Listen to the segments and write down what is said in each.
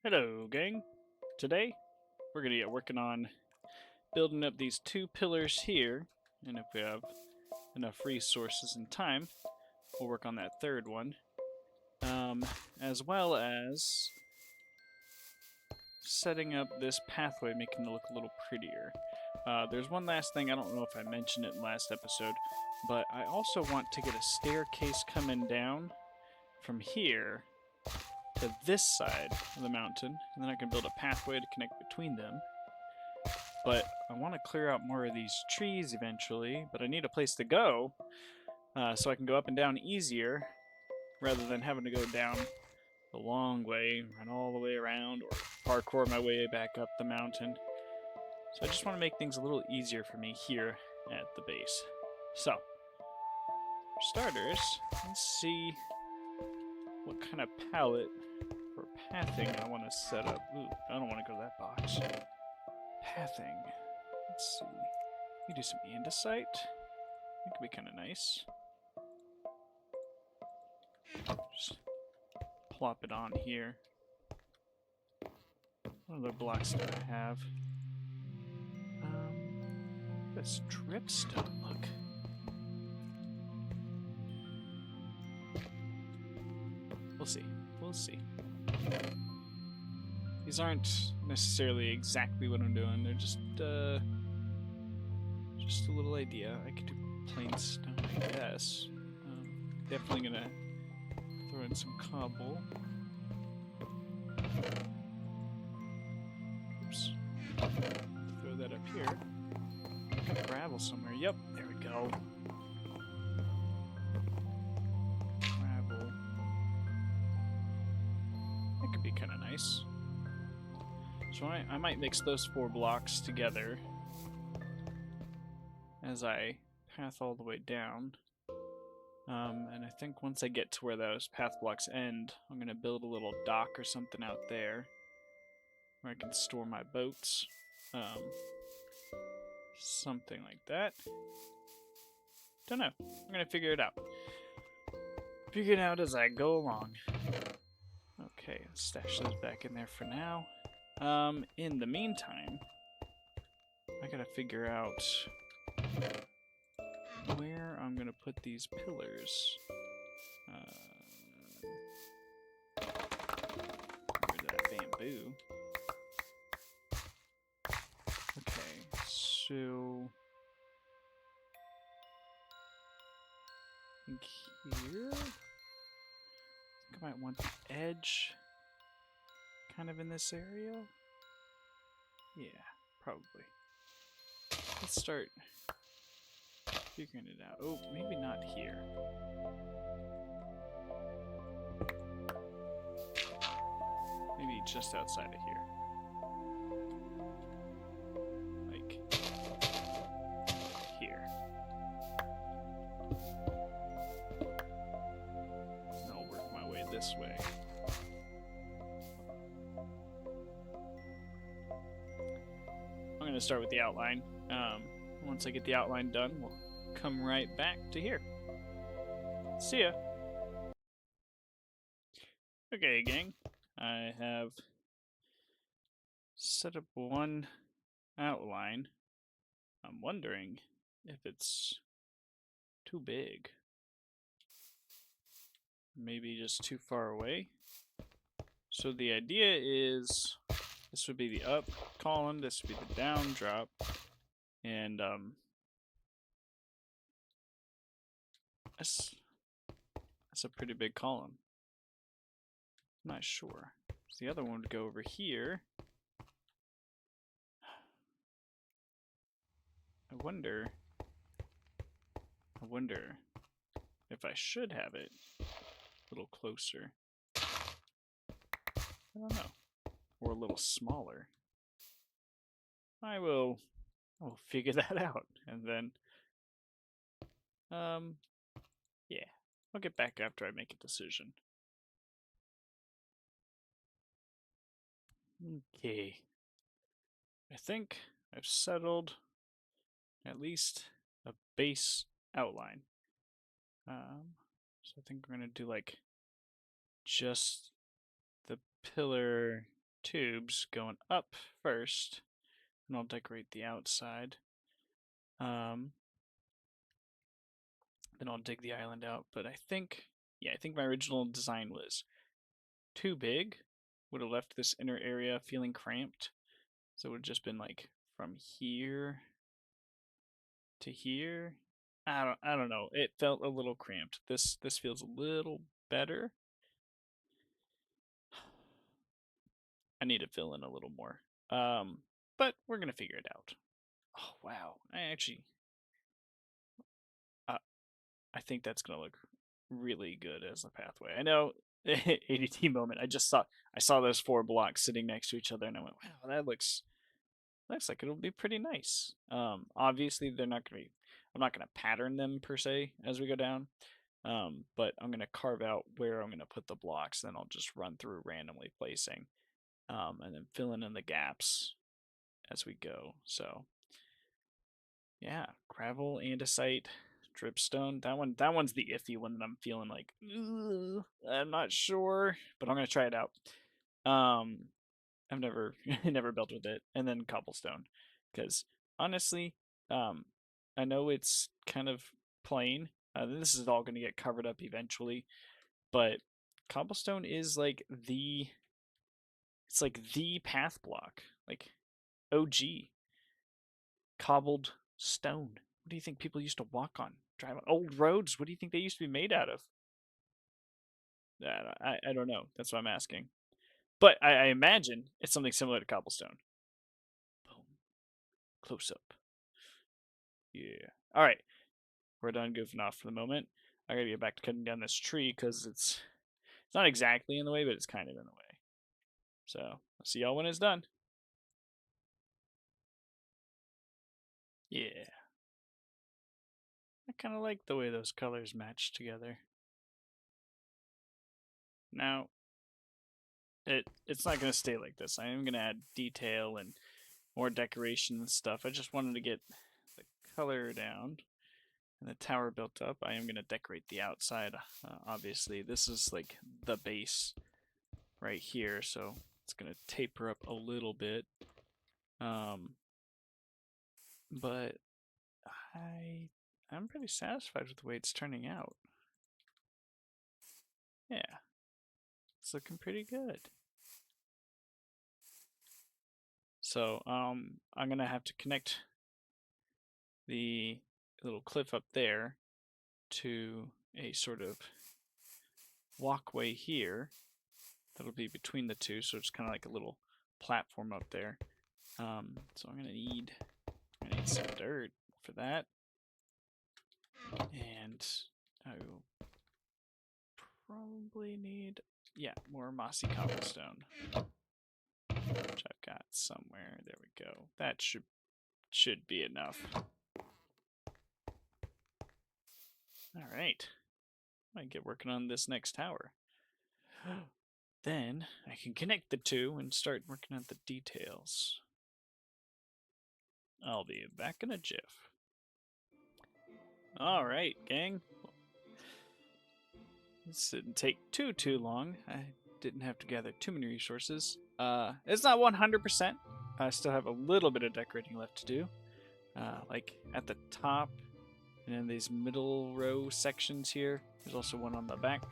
Hello, gang. Today, we're going to get working on building up these two pillars here, and if we have enough resources and time, we'll work on that third one, as well as setting up this pathway, making it look a little prettier. There's one last thing, I don't know if I mentioned it in last episode, but I also want to get a staircase coming down from here to this side of the mountain, and then I can build a pathway to connect between them. But I want to clear out more of these trees eventually, but I need a place to go so I can go up and down easier rather than having to go down the long way, run all the way around, or parkour my way back up the mountain. So I just want to make things a little easier for me here at the base. So, for starters, let's see what kind of palette or pathing I want to set up. Ooh, I don't want to go to that box. Pathing. Let's see. We do some andesite. That could be kind of nice. Just plop it on here. What other blocks do I have? This dripstone, look. We'll see. We'll see. These aren't necessarily exactly what I'm doing. They're just a little idea. I could do plain stone, I guess. Definitely gonna throw in some cobble. Oops. Throw that up here. Gravel somewhere. Yep, there we go. Gravel. That could be kind of nice. So I might mix those 4 blocks together as I path all the way down. And I think once I get to where those path blocks end, I'm going to build a little dock or something out there where I can store my boats. Something like that. Don't know. I'm going to figure it out. Figure it out as I go along. Okay, stash those back in there for now. In the meantime, I gotta figure out where I'm gonna put these pillars. Where's that bamboo? Okay, so I think here. I think I might want the edge kind of in this area. Yeah, probably. Let's start figuring it out. Oh, maybe not here. Maybe just outside of here. Like here. And I'll work my way this way. I'm going to start with the outline. Once I get the outline done, we'll come right back to here. See ya! Okay, gang. I have set up one outline. I'm wondering if it's too big. Maybe just too far away. So the idea is this would be the up column, this would be the down drop, and that's a pretty big column. I'm not sure. So the other one would go over here. I wonder if I should have it a little closer. I don't know. Or a little smaller. I will figure that out, and then yeah, I'll get back after I make a decision. Okay, I think I've settled at least a base outline. So I think we're gonna do like just the pillar tubes going up first, and I'll decorate the outside. Then I'll dig the island out. But I think, yeah, I think my original design was too big. Would have left this inner area feeling cramped. So it would have just been like from here to here. I don't know. It felt a little cramped. This feels a little better. I need to fill in a little more. But we're gonna figure it out. Oh wow. I think that's gonna look really good as a pathway. I know ADT moment. I saw those 4 blocks sitting next to each other and I went, wow, that looks like it'll be pretty nice. Obviously I'm not gonna pattern them per se as we go down. But I'm gonna carve out where I'm gonna put the blocks, then I'll just run through randomly placing. And then filling in the gaps as we go. So yeah, gravel, andesite, dripstone. That one's the iffy one that I'm feeling like I'm not sure, but I'm gonna try it out. I've never never built with it, and then cobblestone, because honestly, I know it's kind of plain. This is all gonna get covered up eventually, but cobblestone is like the path block, like OG cobbled stone. What do you think people used to walk on? Drive on old roads? What do you think they used to be made out of? I don't know. That's what I'm asking. But I imagine it's something similar to cobblestone. Boom. Close up. Yeah. All right. We're done goofing off for the moment. I gotta get back to cutting down this tree because it's not exactly in the way, but it's kind of in the way. So I'll see y'all when it's done. Yeah. I kind of like the way those colors match together. Now, it's not going to stay like this. I am going to add detail and more decoration and stuff. I just wanted to get the color down and the tower built up. I am going to decorate the outside. Obviously, this is like the base right here, so it's going to taper up a little bit. But I'm pretty satisfied with the way it's turning out. Yeah, it's looking pretty good. So I'm gonna have to connect the little cliff up there to a sort of walkway here that'll be between the two, so it's kind of like a little platform up there. So I'm gonna need some dirt for that, and I will probably need more mossy cobblestone, which I've got somewhere. There we go. That should be enough. All right, I might get working on this next tower. Then I can connect the two and start working on the details. I'll be back in a jiff. All right, gang. This didn't take too long. I didn't have to gather too many resources. It's not 100%. I still have a little bit of decorating left to do. Like at the top and in these middle row sections here. There's also one on the back.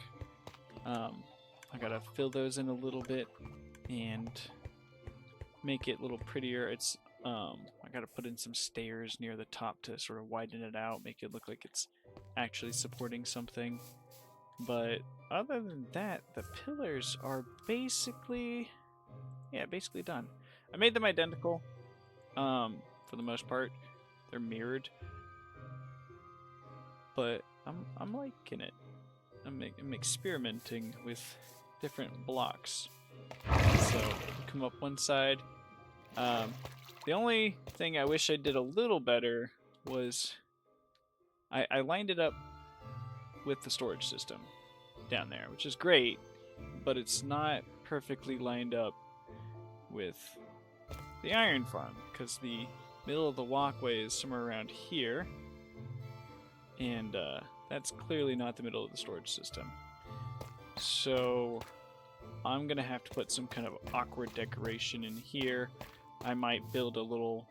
I gotta fill those in a little bit and make it a little prettier. It's I gotta put in some stairs near the top to sort of widen it out, make it look like it's actually supporting something. But other than that, the pillars are basically done. I made them identical for the most part. They're mirrored, but I'm liking it. I'm experimenting with different blocks. So come up one side. The only thing I wish I did a little better was I lined it up with the storage system down there, which is great, but it's not perfectly lined up with the iron farm because the middle of the walkway is somewhere around here, and that's clearly not the middle of the storage system. So I'm going to have to put some kind of awkward decoration in here. I might build a little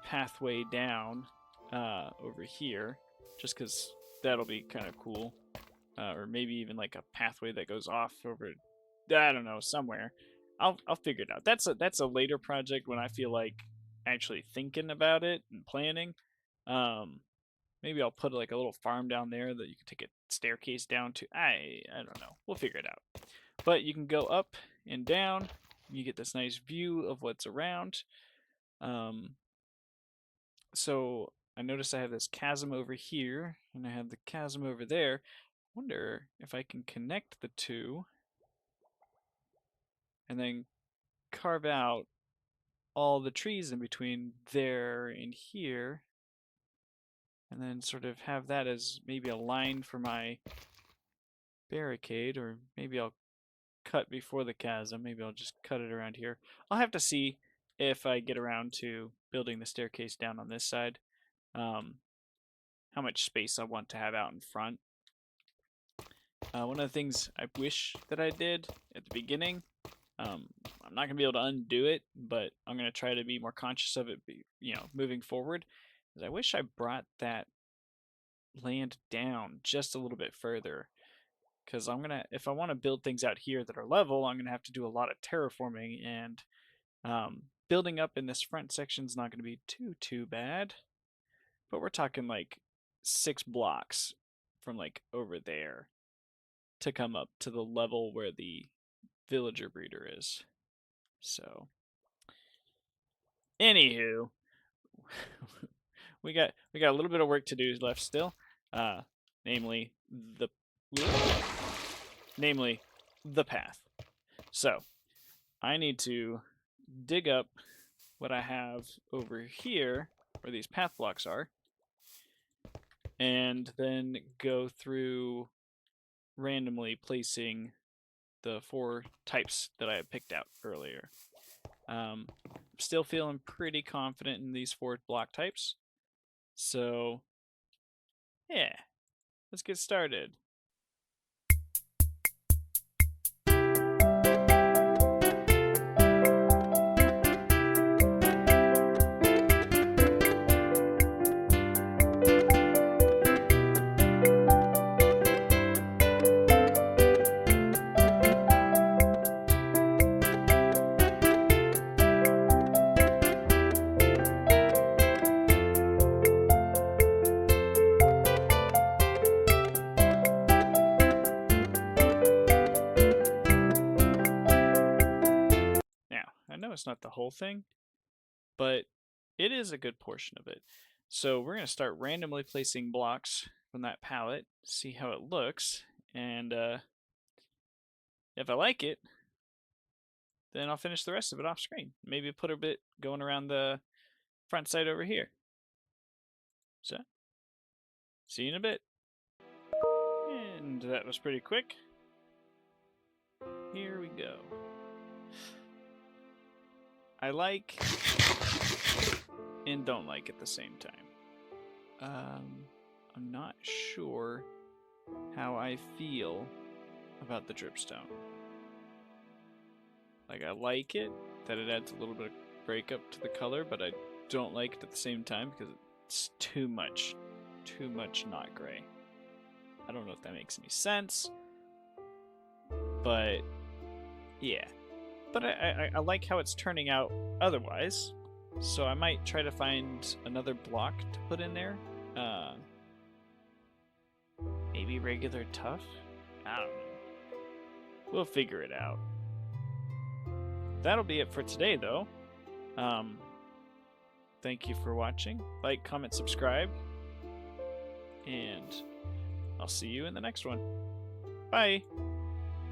pathway down over here, just because that'll be kind of cool. Or maybe even like a pathway that goes off over, I don't know, somewhere. I'll figure it out. That's a later project when I feel like actually thinking about it and planning. Maybe I'll put like a little farm down there that you can take a staircase down to. I don't know. We'll figure it out. But you can go up and down. You get this nice view of what's around. So I notice I have this chasm over here, and I have the chasm over there. Wonder if I can connect the two and then carve out all the trees in between there and here, and then sort of have that as maybe a line for my barricade, or maybe I'll cut before the chasm. Maybe I'll just cut it around here. I'll have to see if I get around to building the staircase down on this side, how much space I want to have out in front. One of the things I wish that I did at the beginning, I'm not going to be able to undo it, but I'm going to try to be more conscious of it, moving forward, is I wish I brought that land down just a little bit further. Because if I want to build things out here that are level, I'm going to have to do a lot of terraforming, and building up in this front section is not going to be too bad. But we're talking like 6 blocks from like over there to come up to the level where the villager breeder is. So, anywho, we got a little bit of work to do left still, namely the path. So I need to dig up what I have over here where these path blocks are, and then go through randomly placing the 4 types that I had picked out earlier. Still feeling pretty confident in these 4 block types. So, yeah, let's get started. I know it's not the whole thing, but it is a good portion of it. So we're going to start randomly placing blocks from that palette, see how it looks, and if I like it, then I'll finish the rest of it off screen. Maybe put a bit going around the front side over here. So, see you in a bit. And that was pretty quick. Here we go. I like and don't like at the same time. I'm not sure how I feel about the dripstone. Like, I like it, that it adds a little bit of breakup to the color, but I don't like it at the same time because it's too much not gray. I don't know if that makes any sense, but yeah. But I like how it's turning out otherwise, so I might try to find another block to put in there. Maybe regular tough? I don't know. We'll figure it out. That'll be it for today, though. Thank you for watching. Like, comment, subscribe, and I'll see you in the next one. Bye!